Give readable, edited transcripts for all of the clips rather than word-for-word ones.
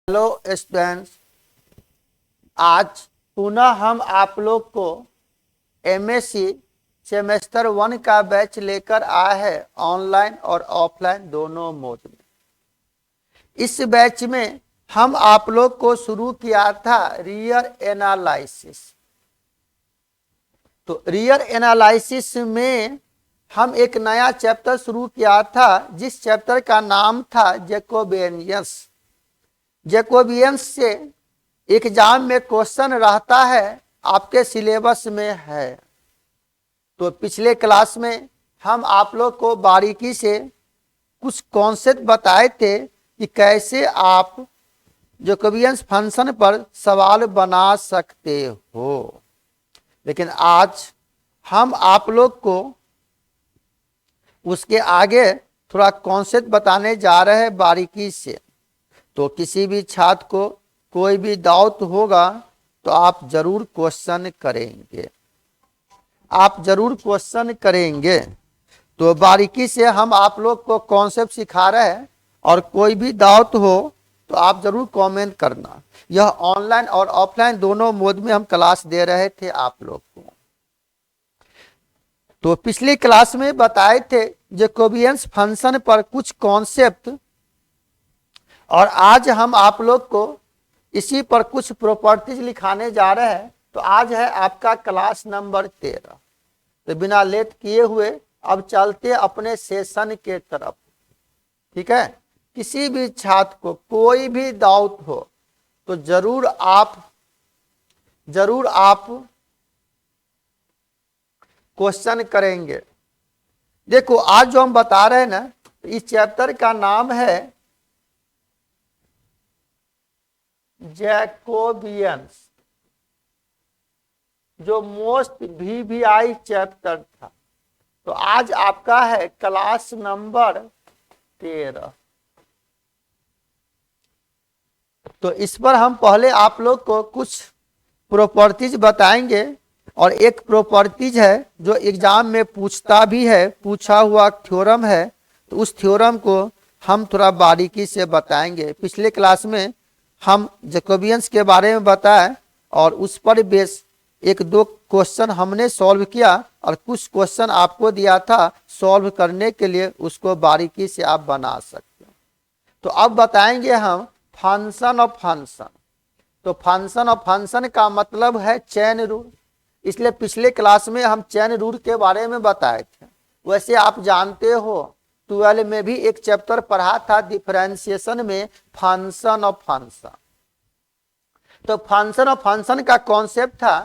Hello students, आज पुनः हम आप लोग को एमएससी सेमेस्टर 1 का बैच लेकर आए हैं ऑनलाइन और ऑफलाइन दोनों मोड में। इस बैच में हम आप लोग को शुरू किया था रियर एनालिसिस। तो रियर एनालिसिस में हम एक नया चैप्टर शुरू किया था जिस चैप्टर का नाम था जैकोबियंस। जैकोबियंस से एग्जाम में क्वेश्चन रहता है, आपके सिलेबस में है। तो पिछले क्लास में हम आप लोग को बारीकी से कुछ कॉन्सेप्ट बताए थे कि कैसे आप जैकोबियंस फंक्शन पर सवाल बना सकते हो। लेकिन आज हम आप लोग को उसके आगे थोड़ा कॉन्सेप्ट बताने जा रहे हैं बारीकी से। तो किसी भी छात्र को कोई भी डाउट होगा तो आप जरूर क्वेश्चन करेंगे, तो बारीकी से हम आप लोग को कॉन्सेप्ट सिखा रहे हैं और कोई भी डाउट हो तो आप जरूर कमेंट करना। यह ऑनलाइन और ऑफलाइन दोनों मोड में हम क्लास दे रहे थे आप लोग को। तो पिछली क्लास में बताए थे जैकोबियंस फंक्शन पर कुछ कॉन्सेप्ट, और आज हम आप लोग को इसी पर कुछ प्रॉपर्टीज लिखाने जा रहे हैं। तो आज है आपका क्लास नंबर 13। तो बिना लेट किए हुए अब चलते अपने सेशन के तरफ। ठीक है, किसी भी छात्र को कोई भी डाउट हो तो जरूर आप क्वेश्चन करेंगे। देखो, आज जो हम बता रहे हैं ना, इस चैप्टर का नाम है जैकोबियंस, जो मोस्ट वीवीआई चैप्टर था। तो आज आपका है क्लास नंबर 13। तो इस पर हम पहले आप लोग को कुछ प्रॉपर्टीज बताएंगे, और एक प्रॉपर्टीज है जो एग्जाम में पूछता भी है, पूछा हुआ थ्योरम है। तो उस थ्योरम को हम थोड़ा बारीकी से बताएंगे। पिछले क्लास में हम जैकोबियंस के बारे में बताए और उस पर बेस एक दो क्वेश्चन हमने सॉल्व किया, और कुछ क्वेश्चन आपको दिया था सॉल्व करने के लिए, उसको बारीकी से आप बना सकते हो। तो अब बताएंगे हम फंक्शन ऑफ फंक्शन। तो फंक्शन ऑफ फंक्शन का मतलब है चेन रूल, इसलिए पिछले क्लास में हम चेन रूल के बारे में बताए थे। वैसे आप जानते हो 12 में भी एक चैप्टर पढ़ा था डिफरेंशिएशन में, फंक्शन ऑफ फंक्शन। तो फंक्शन ऑफ फंक्शन का कॉन्सेप्ट था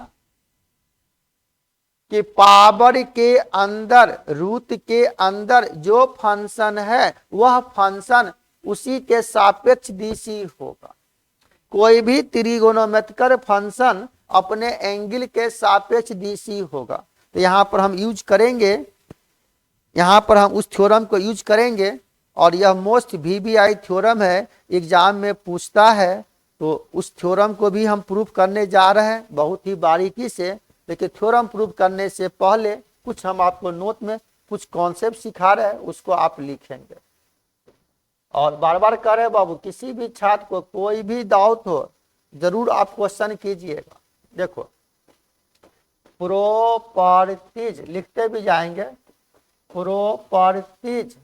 कि पावर के अंदर, रूट के अंदर जो फंक्शन है वह फंक्शन उसी के सापेक्ष डीसी होगा। कोई भी त्रिगोनोमेट्रिकल फंक्शन अपने एंगल के सापेक्ष डीसी होगा। तो यहाँ पर हम यूज करेंगे, यहाँ पर हम उस थ्योरम को यूज करेंगे, और यह मोस्ट वीवीआई थ्योरम है, एग्जाम में पूछता है। तो उस थ्योरम को भी हम प्रूफ करने जा रहे हैं बहुत ही बारीकी से। लेकिन थ्योरम प्रूफ करने से पहले कुछ हम आपको नोट में कुछ कॉन्सेप्ट सिखा रहे हैं, उसको आप लिखेंगे। और बार बार कह रहे बाबू, किसी भी छात्र को कोई भी डाउट हो जरूर आप क्वेश्चन कीजिएगा। देखो, प्रॉपर्टीज लिखते भी जाएंगे, प्रॉपर्टीज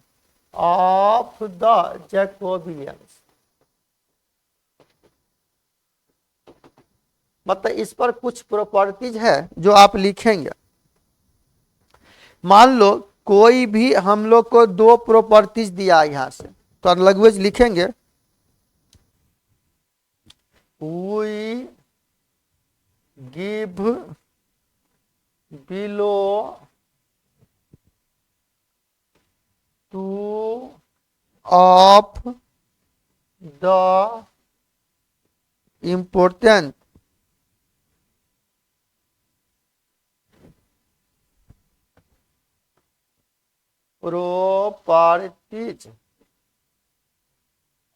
ऑफ द जैकोबियंस, मतलब इस पर कुछ प्रॉपर्टीज है जो आप लिखेंगे। मान लो कोई भी हम लोग को दो प्रॉपर्टीज दिया यहां से, तो लैंग्वेज लिखेंगे we give below two of the important properties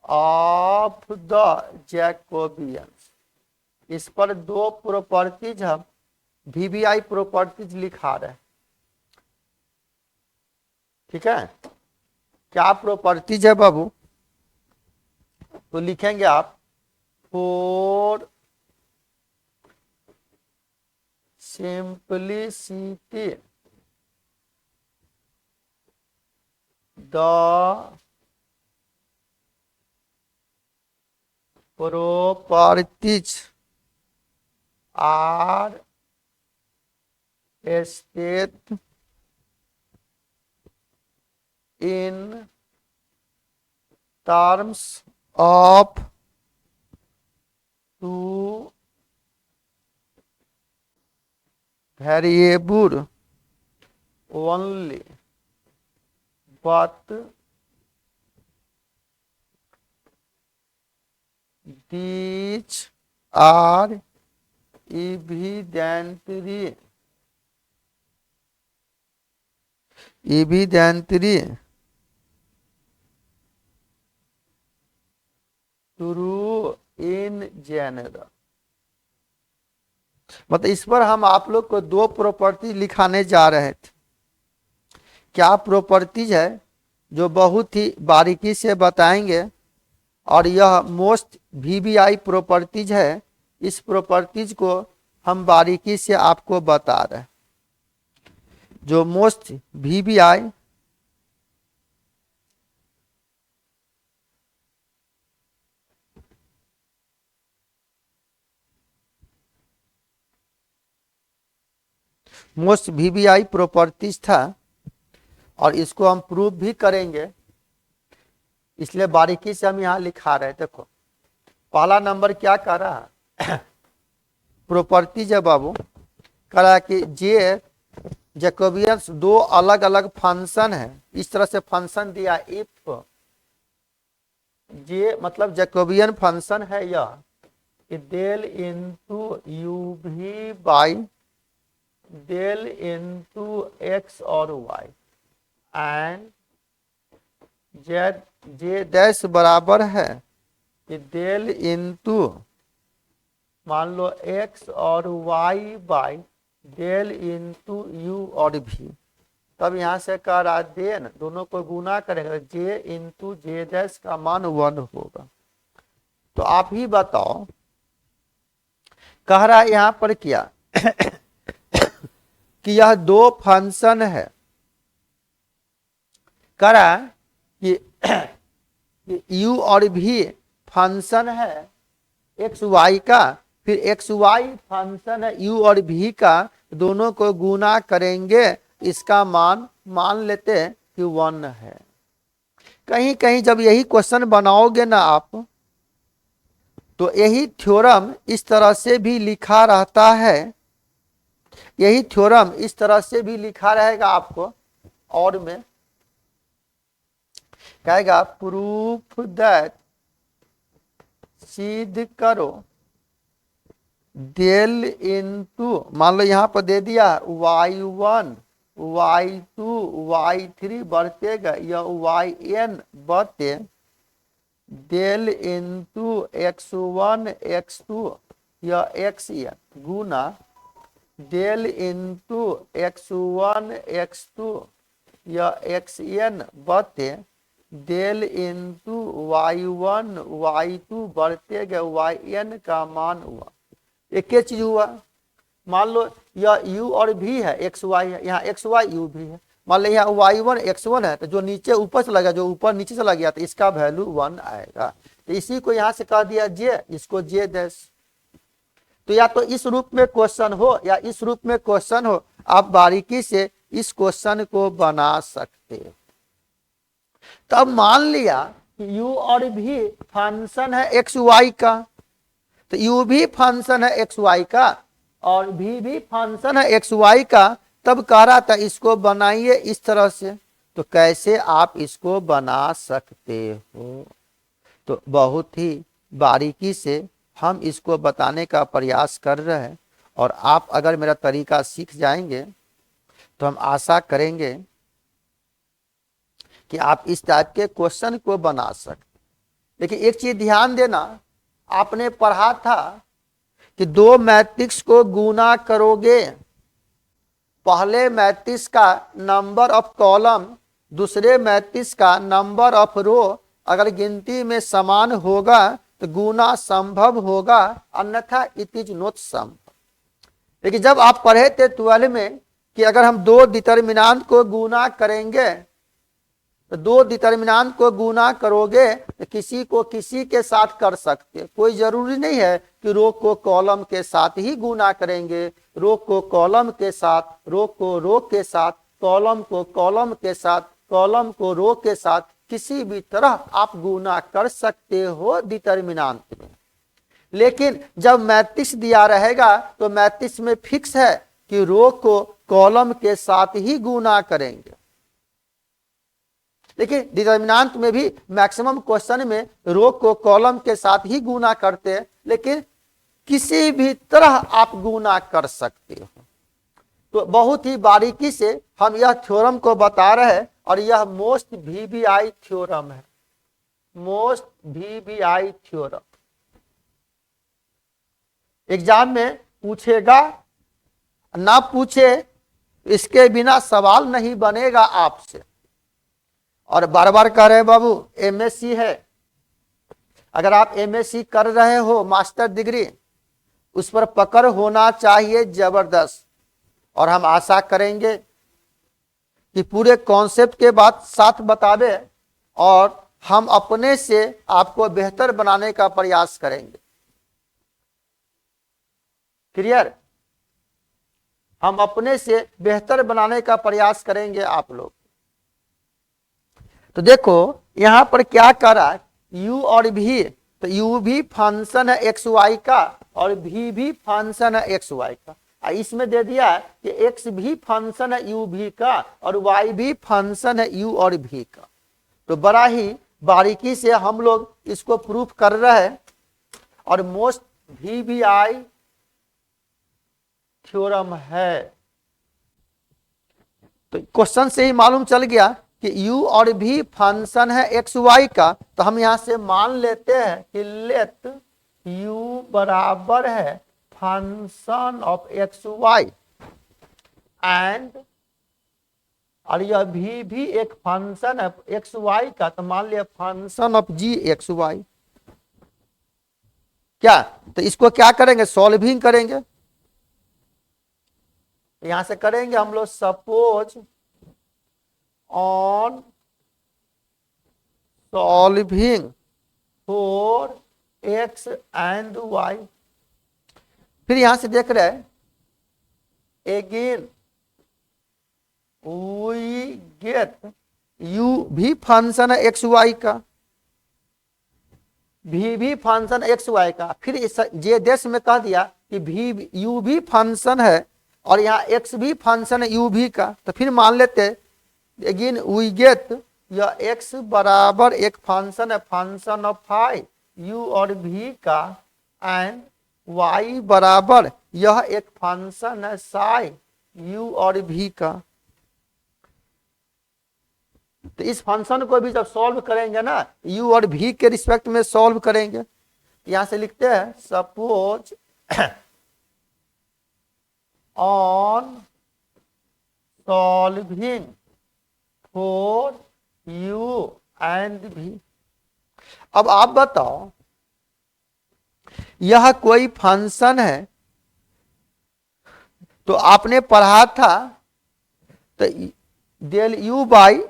of the Jacobians. इस पर दो प्रॉपर्टीज हम वीवीआई प्रॉपर्टीज लिखा रहे हैं। ठीक है, क्या प्रॉपर्टीज है बाबू? तो लिखेंगे आप for simplicity the properties are stated in terms of two variable only, but these are evidently true in general। मतलब इस पर हम आप लोग को दो प्रॉपर्टी लिखाने जा रहे थे। क्या प्रॉपर्टीज है जो बहुत ही बारीकी से बताएंगे, और यह मोस्ट वीवीआई प्रॉपर्टीज है। इस प्रॉपर्टीज को हम बारीकी से आपको बता रहे हैं। जो मोस्ट वीवीआई प्रॉपर्टीज था, और इसको हम प्रूव भी करेंगे, इसलिए बारीकी से हम यहां लिखा रहे। देखो पहला नंबर क्या कह रहा है प्रॉपर्टीज है बाबू, कह रहा है कि जे जैकोबियंस दो अलग अलग फंक्शन है। इस तरह से फंक्शन दिया, इफ जे मतलब जैकोबियन फंक्शन है यह, del into u v by del into x और वाई, एंड जे डैश बराबर है कि डेल इंटू मान लो एक्स और y by del into u और भी। तब यहां से कह रहा देन दोनों को गुना करेगा, जे इंटू जे डैश का मान 1 होगा। तो आप ही बताओ, कह रहा है यहां पर क्या कि यह दो फंक्शन है। कह रहा है कि यू और भी फंक्शन है एक्स वाई का, फिर एक्स वाई फंक्शन है यू और भी का, दोनों को गुना करेंगे, इसका मान मान लेते हैं कि 1 है। कहीं कहीं जब यही क्वेश्चन बनाओगे ना आप, तो यही थ्योरम इस तरह से भी लिखा रहता है, यही थ्योरम इस तरह से भी लिखा रहेगा आपको। और में कहेगा प्रूफ दैट, सिद्ध करो डेल इंटू मान लो यहां पर दे दिया y1 y2 y3 बढ़तेगा, यह yn बढ़ते डेल इंटू x1 x2 यह xn गुना डेल इंटू x1 x2 यह xn बढ़ते डेल इंटू y1 y2 बढ़ते गए yn का मान हुआ। एक ही चीज हुआ। मान लो यह u और भी है, एक्स वाई है, यहाँ एक्स वाई यू भी है। मान लो यहाँ y1 x1 है, तो जो नीचे ऊपर चला गया, जो ऊपर नीचे चला गया, तो इसका वैल्यू 1 आएगा। तो इसी को यहाँ से कह दिया जे, इसको जे डैश। तो या तो इस रूप में क्वेश्चन हो या इस रूप में क्वेश्चन हो, आप बारीकी से इस क्वेश्चन को बना सकते हो। तब मान लिया कि u और भी फंक्शन है एक्स वाई का, तो u भी फंक्शन है एक्स वाई का और भी फंक्शन है एक्स वाई का। तब कह रहा था इसको बनाइए इस तरह से। तो कैसे आप इसको बना सकते हो, तो बहुत ही बारीकी से हम इसको बताने का प्रयास कर रहे हैं। और आप अगर मेरा तरीका सीख जाएंगे तो हम आशा करेंगे कि आप इस टाइप के क्वेश्चन को बना सकते। लेकिन एक चीज ध्यान देना, आपने पढ़ा था कि दो मैट्रिक्स को गुना करोगे, पहले मैट्रिक्स का नंबर ऑफ कॉलम दूसरे मैट्रिक्स का नंबर ऑफ रो अगर गिनती में समान होगा तो गुना संभव होगा, अन्यथा इट इज नॉट संभव। लेकिन जब आप पढ़े थे 12 में कि अगर हम दो डिटर्मिनेंट को गुना करेंगे, तो दो डिटर्मिनेंट को गुना करोगे तो किसी को किसी के साथ कर सकते, कोई जरूरी नहीं है कि रो को कॉलम के साथ ही गुना करेंगे। रो को कॉलम के साथ, रो को रो के साथ, कॉलम को कॉलम के साथ, कॉलम को रो के साथ, किसी भी तरह आप गुना कर सकते हो डिटर्मिनेंट में। लेकिन जब मैट्रिक्स दिया रहेगा तो मैट्रिक्स में फिक्स है कि रो को कॉलम के साथ ही गुना करेंगे। देखिए डिटर्मिनेंट में भी मैक्सिमम क्वेश्चन में रो को कॉलम के साथ ही गुना करते हैं, लेकिन किसी भी तरह आप गुना कर सकते हो। तो बहुत ही बारीकी से हम यह थ्योरम को बता रहे हैं और यह मोस्ट वीवीआई थ्योरम है, मोस्ट वीवीआई थ्योरम। एग्जाम में पूछेगा, ना पूछे इसके बिना सवाल नहीं बनेगा आपसे। और बार बार कह रहे हैं बाबू एमएससी है, अगर आप एमएससी कर रहे हो मास्टर डिग्री, उस पर पकड़ होना चाहिए जबरदस्त। और हम आशा करेंगे कि पूरे कॉन्सेप्ट के बाद साथ बतावे और हम अपने से आपको बेहतर बनाने का प्रयास करेंगे। क्लियर? हम अपने से बेहतर बनाने का प्रयास करेंगे आप लोग। तो देखो यहां पर क्या कर रहा है, u और v, तो u भी फंक्शन है एक्स वाई का और v भी फंक्शन है एक्स वाई का। इसमें दे दिया है कि x भी फंक्शन है u v का और y भी फंक्शन है u और v का। तो बड़ा ही बारीकी से हम लोग इसको प्रूफ कर रहे हैं और मोस्ट वीवीआई थ्योरम है। तो क्वेश्चन से ही मालूम चल गया कि u और v फंक्शन है एक्स वाई का। तो हम यहां से मान लेते हैं कि लेट u बराबर है function of x y and, और यह v भी एक फंक्शन है एक्स वाई का, तो मान लिया function of g x y. क्या? तो इसको क्या करेंगे, सॉल्विंग करेंगे। यहां से करेंगे हम लोग suppose on solving for x and y. फिर यहां से देख रहे हैं अगेन वी गेट u भी फंक्शन है एक्स वाई का, v भी फंक्शन एक्स वाई का। फिर इस जे देश में कह दिया कि v u भी फंक्शन है और यहाँ x भी फंक्शन है u भी का। तो फिर मान लेते अगेन वी गेट यह x बराबर एक फंक्शन है फंक्शन ऑफ फाई u और v का एंड y बराबर यह एक फंक्शन है साई u और v का। तो इस फंक्शन को भी जब सॉल्व करेंगे ना, u और v के रिस्पेक्ट में सॉल्व करेंगे। यहां से लिखते हैं suppose on solving for u and v। अब आप बताओ यह कोई फंक्शन है, तो आपने पढ़ा था तो del u by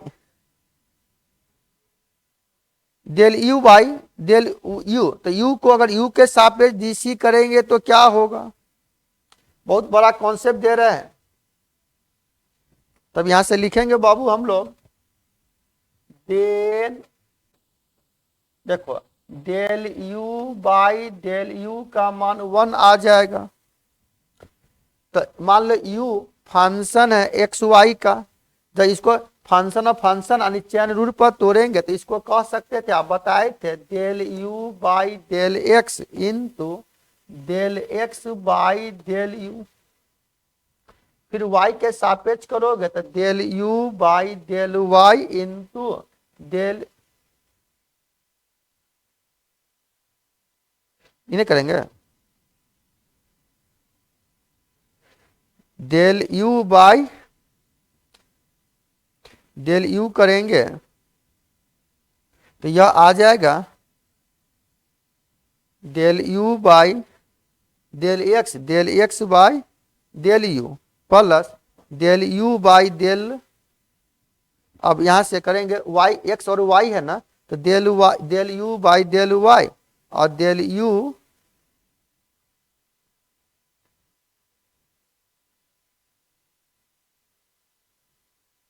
del u by del u, तो u को अगर u के सापेक्ष dc करेंगे तो क्या होगा। बहुत बड़ा कॉन्सेप्ट दे रहे हैं। तब यहां से लिखेंगे बाबू हम लोग डेल, देखो del u by del u का मान 1 आ जाएगा। तो मान लो u फंक्शन है एक्स वाई का, जब इसको फंक्शन ऑफ फंक्शन यानी चैन रूल पर तोड़ेंगे तो इसको कह सकते थे, आप बताए थे del u by del x into del x by del u। फिर y के सापेक्ष करोगे तो del u by del y into del, इन्हें करेंगे del u by del u करेंगे तो यह आ जाएगा del you by del x by del u plus del you by del, अब यहां से करेंगे वाई, एक्स और वाई है ना, तो del you by del Y और del you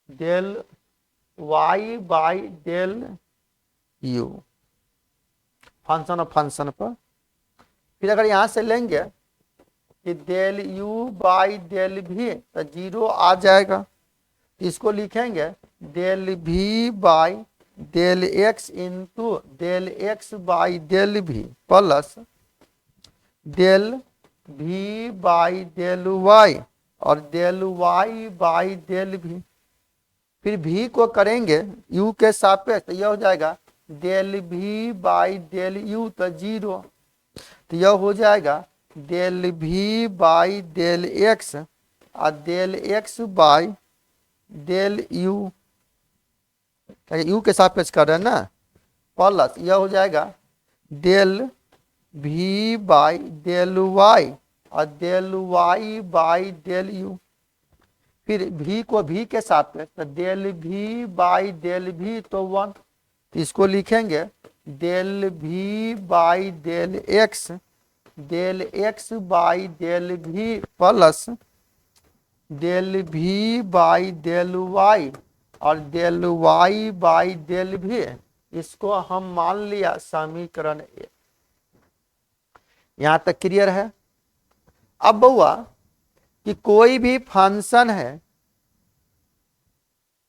del Y by del U function of function पर। फिर अगर यहां से लेंगे कि डेल यू बाई डेल भी तो 0 आ जाएगा, इसको लिखेंगे डेल भी by del x into del x by del भी प्लस डेल भी बाई डेल वाई और डेल वाई बाई डेल भी। फिर भी को करेंगे यू के सापेक्ष तो यह हो जाएगा डेल भी बाई डेल यू तो 0, तो यह हो जाएगा डेल भी बाई डेल एक्स और del x by del u, u के सापेक्ष कर रहे हैं ना, प्लस यह हो जाएगा डेल भी बाई डेल वाई और del Y by del you. फिर भी को भी के सापेक्ष तो डेल भी बाई डेल भी तो 1, इसको लिखेंगे डेल भी by del x by del भी प्लस डेल भी बाई डेल वाई और del Y by del v. इसको हम मान लिया समीकरण 1। यहां तक क्लियर है। अब बउआ कि कोई भी फंक्शन है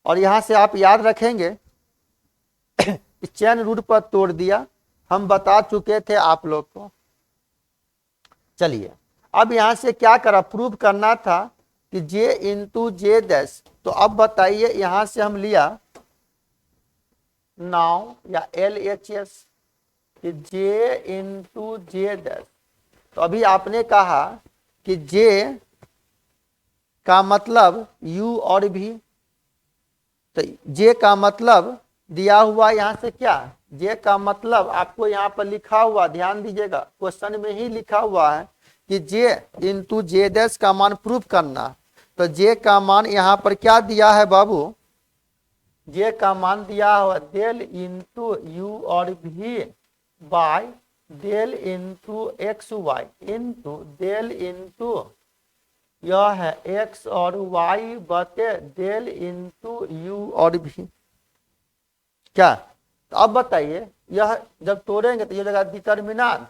और यहां से आप याद रखेंगे चैन रूट पर तोड़ दिया, हम बता चुके थे आप लोग को। चलिए अब यहां से क्या करा, प्रूव करना था कि जे इंटू जे डैश, तो अब बताइए यहां से हम लिया नाउ या LHS कि जे इंटू जे डैश, तो अभी आपने कहा कि जे का मतलब यू और भी, तो जे का मतलब दिया हुआ यहां से क्या, जे का मतलब आपको यहां पर लिखा हुआ, ध्यान दीजिएगा क्वेश्चन में ही लिखा हुआ है कि जे इंटू जे डैश का मान प्रूफ करना। तो जे का मान यहां पर क्या दिया है बाबू, जे का मान दिया हुआ डेल इंटू यू और v by del into x y into del into यह है एक्स और वाई बटे डेल इंटू यू और भी। क्या, तो अब बताइए यह जब तोड़ेंगे तो यह जगह determinant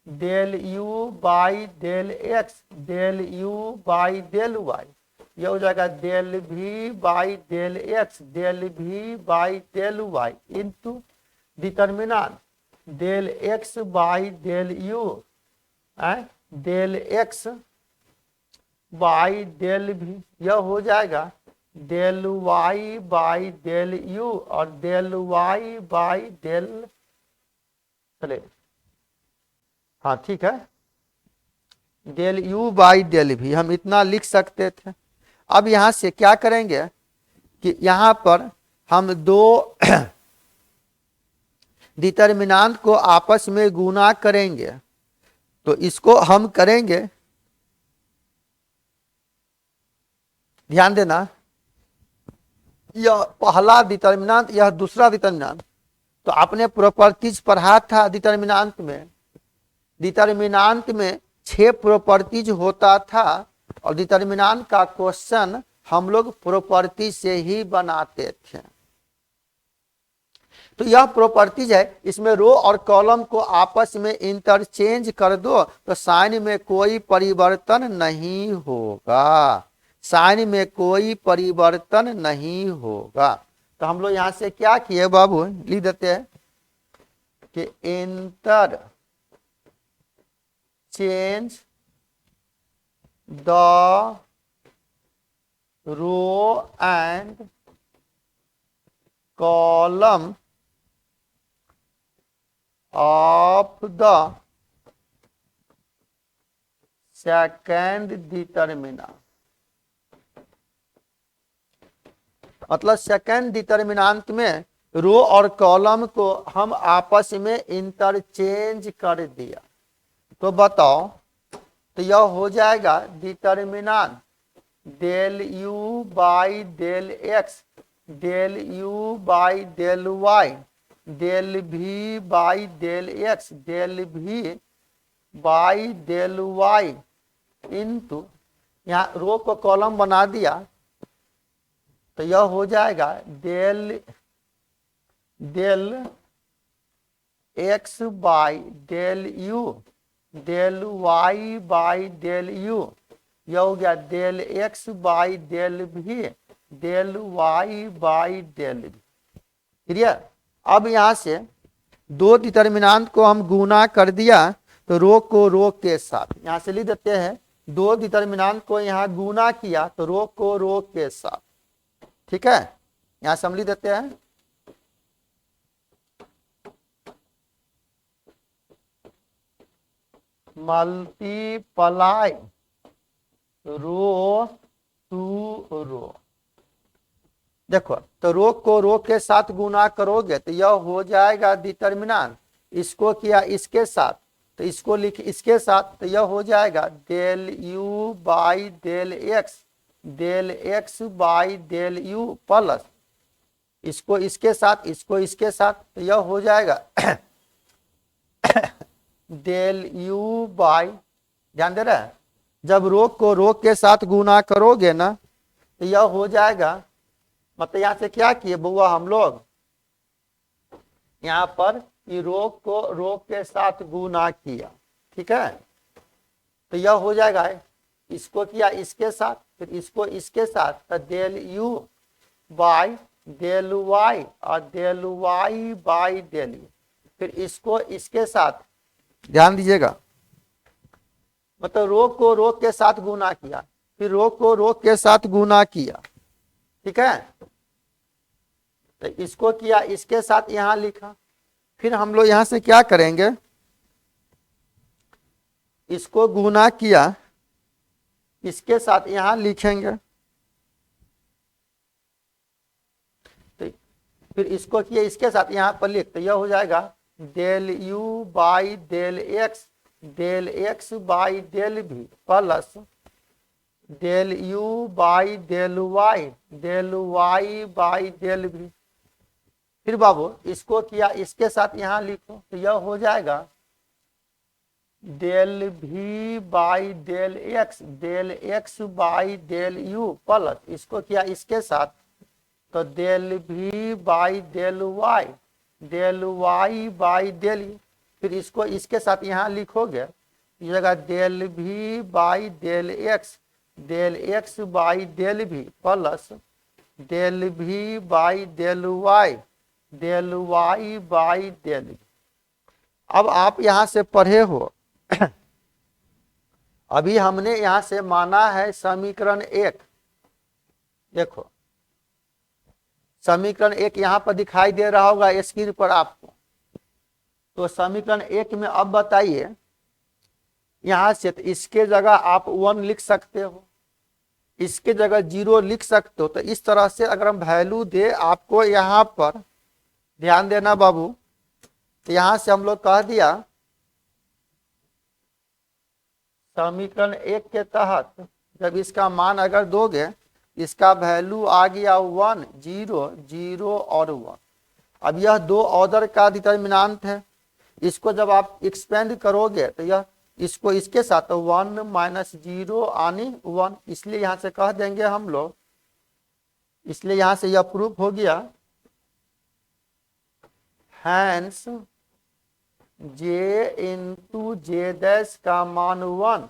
del you by del x del you by del y, यह हो जाएगा डेल भी बाई डेल एक्स डेल भी by del y into determinant del x by del you del x by del v, यह हो जाएगा del Y by del u और del Y by del, चले हाँ ठीक है, डेल यू बाई डेल भी हम इतना लिख सकते थे। अब यहां से क्या करेंगे कि यहां पर हम दो डिटर्मिनेंट को आपस में गुना करेंगे, तो इसको हम करेंगे, ध्यान देना यह पहला डिटर्मिनेंट यह दूसरा डिटर्मिनेंट। तो आपने प्रॉपर्टीज पढ़ा था डिटर्मिनेंट में 6 प्रॉपर्टीज होता था और डिटर्मिनेंट का क्वेश्चन हम लोग प्रॉपर्टी से ही बनाते थे। तो यह प्रॉपर्टीज है, इसमें रो और कॉलम को आपस में इंटरचेंज कर दो तो साइन में कोई परिवर्तन नहीं होगा, साइन में कोई परिवर्तन नहीं होगा। तो हम लोग यहां से क्या किए बाबू, लिख देते हैं कि interchange the row and column of the second determinant, मतलब सेकंड डिटर्मिनेंट में रो और कॉलम को हम आपस में इंटरचेंज कर दिया। तो बताओ, तो यह हो जाएगा determinant del you by del x del you by del y del भी बाई डेल एक्स डेल भी बाई डेल वाई इंटू, यहाँ रो को कॉलम बना दिया, तो यह हो जाएगा del del x by del you del Y by del u, यह हो गया del x by del v del Y by del v. Clear. अब यहाँ से दो डिटर्मिनेंट को हम गुना कर दिया, तो रो को रो के साथ यहाँ से लिख देते हैं, दो डिटर्मिनेंट को यहाँ गुना किया तो रो को रो के साथ, ठीक है। यहाँ से हम लिख देते हैं मल्टीप्लाई रो टू रो। देखो, तो रो को रो के साथ गुना करोगे तो यह हो जाएगा डिटर्मिनेंट, इसको किया इसके साथ तो इसको लिख इसके साथ, तो यह हो जाएगा del you by del x by del u plus इसको इसके साथ तो यह हो जाएगा डेल यू बाई, ध्यान दे रहे हैं, जब रो को रो के साथ गुना करोगे ना तो यह हो जाएगा, मतलब यहाँ से क्या किए बउआ हम लोग, यहाँ पर ये रो को रो के साथ गुना किया, ठीक है। तो यह हो जाएगा, इसको किया इसके साथ फिर इसको इसके साथ, तो del you by del Y और del Y by del you, फिर इसको इसके साथ, ध्यान दीजिएगा, मतलब रो को रो के साथ गुना किया फिर रो को रो के साथ गुना किया, ठीक है। तो इसको किया इसके साथ यहां लिखा, फिर हम लोग यहां से क्या करेंगे, इसको गुना किया इसके साथ यहां लिखेंगे, तो फिर इसको किया इसके साथ यहां पर लिख, तो यह हो जाएगा del you by del x by del भी plus del you by del Y by del भी। फिर बाबू इसको किया इसके साथ यहां लिखो, तो यह हो जाएगा डेल भी by del x by del u plus इसको किया इसके साथ, तो डेल भी by del Y by del you, फिर इसको इसके साथ यहाँ लिखोगे, इस जगह डेल भी by del x by del भी प्लस डेल भी by del Y by del phi. अब आप यहाँ से पढ़े हो अभी हमने यहाँ से माना है समीकरण 1, देखो समीकरण 1 यहाँ पर दिखाई दे रहा होगा स्क्रीन पर आपको। तो समीकरण 1 में अब बताइए, यहां से तो इसके जगह आप 1 लिख सकते हो, इसके जगह 0 लिख सकते हो। तो इस तरह से अगर हम वैल्यू दे आपको, यहाँ पर ध्यान देना बाबू, तो यहां से हम लोग कह दिया समीकरण 1 के तहत जब इसका मान अगर दोगे, इसका वैल्यू आ गया 1 0 0 और 1। अब यह दो ऑर्डर का डिटर्मिनेंट है, इसको जब आप एक्सपेंड करोगे तो यह इसको इसके साथ 1 माइनस 0 आनी 1, इसलिए यहां से कह देंगे हम लोग, इसलिए यहां से यह प्रूफ हो गया hence J into J dash का मान 1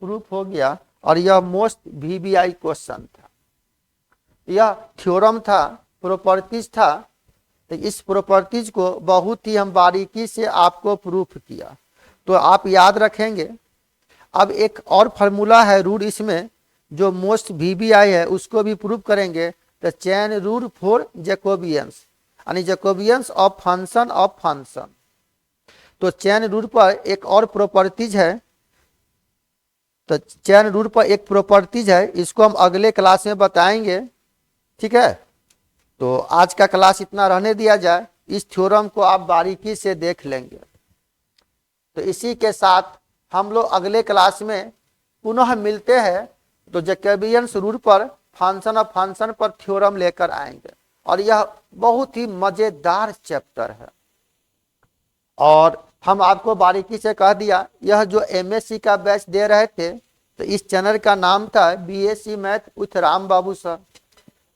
प्रूफ हो गया। और यह मोस्ट VBI क्वेश्चन था, यह थ्योरम था, प्रॉपर्टीज था। तो इस प्रॉपर्टीज को बहुत ही हम बारीकी से आपको प्रूफ किया, तो आप याद रखेंगे। अब एक और फार्मूला है रूल इसमें जो मोस्ट VBI है, उसको भी प्रूफ करेंगे। तो चेन रूल फॉर जैकोबियंस, यानी जैकोबियंस ऑफ फंक्शन। तो चेन रूल पर एक और प्रॉपर्टीज है, तो चेन रूल पर एक प्रॉपर्टीज है, इसको हम अगले क्लास में बताएंगे, ठीक है। तो आज का क्लास इतना रहने दिया जाए, इस थ्योरम को आप बारीकी से देख लेंगे। तो इसी के साथ हम लोग अगले क्लास में पुनः मिलते हैं। तो जैकबियन रूल पर फंक्शन ऑफ फंक्शन पर थ्योरम लेकर आएंगे और यह बहुत ही मजेदार चैप्टर है। और हम आपको बारीकी से कह दिया, यह जो एमएससी का बैच दे रहे थे तो इस चैनल का नाम था BSc math with Ram Babu sir,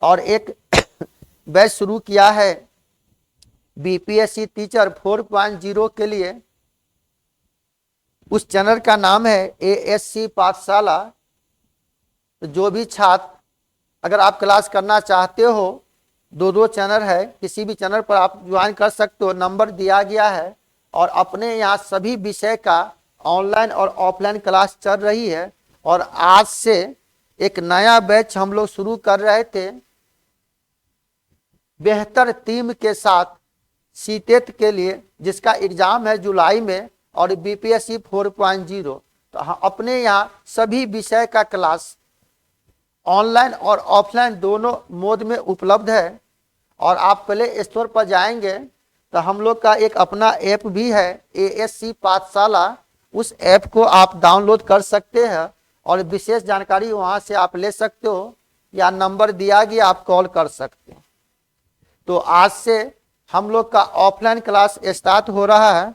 और एक बैच शुरू किया है बीपीएससी टीचर 4.0 के लिए। उस चैनल का नाम है एएससी पाठशाला। तो जो भी छात्र अगर आप क्लास करना चाहते हो, दो चैनल है, किसी भी चैनल पर आप ज्वाइन कर सकते हो, नंबर दिया गया है। और अपने यहाँ सभी विषय का ऑनलाइन और ऑफलाइन क्लास चल रही है। और आज से एक नया बैच हम लोग शुरू कर रहे थे बेहतर टीम के साथ सीटेट के लिए, जिसका एग्जाम है जुलाई में, और बीपीएससी 4.0। तो अपने यहाँ सभी विषय का क्लास ऑनलाइन और ऑफलाइन दोनों मोड में उपलब्ध है। और आप प्ले स्टोर पर जाएंगे तो हम लोग का एक अपना ऐप भी है एएससी पाठशाला, उस ऐप को आप डाउनलोड कर सकते हैं और विशेष जानकारी वहां से आप ले सकते हो, या नंबर दिया गया आप कॉल कर सकते हो। तो आज से हम लोग का ऑफलाइन क्लास स्टार्ट हो रहा है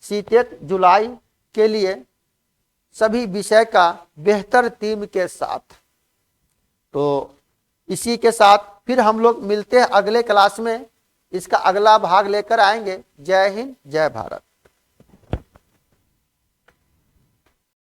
सीटेट जुलाई के लिए, सभी विषय का बेहतर टीम के साथ। तो इसी के साथ फिर हम लोग मिलते हैं अगले क्लास में, इसका अगला भाग लेकर आएंगे। जय हिंद, जय भारत।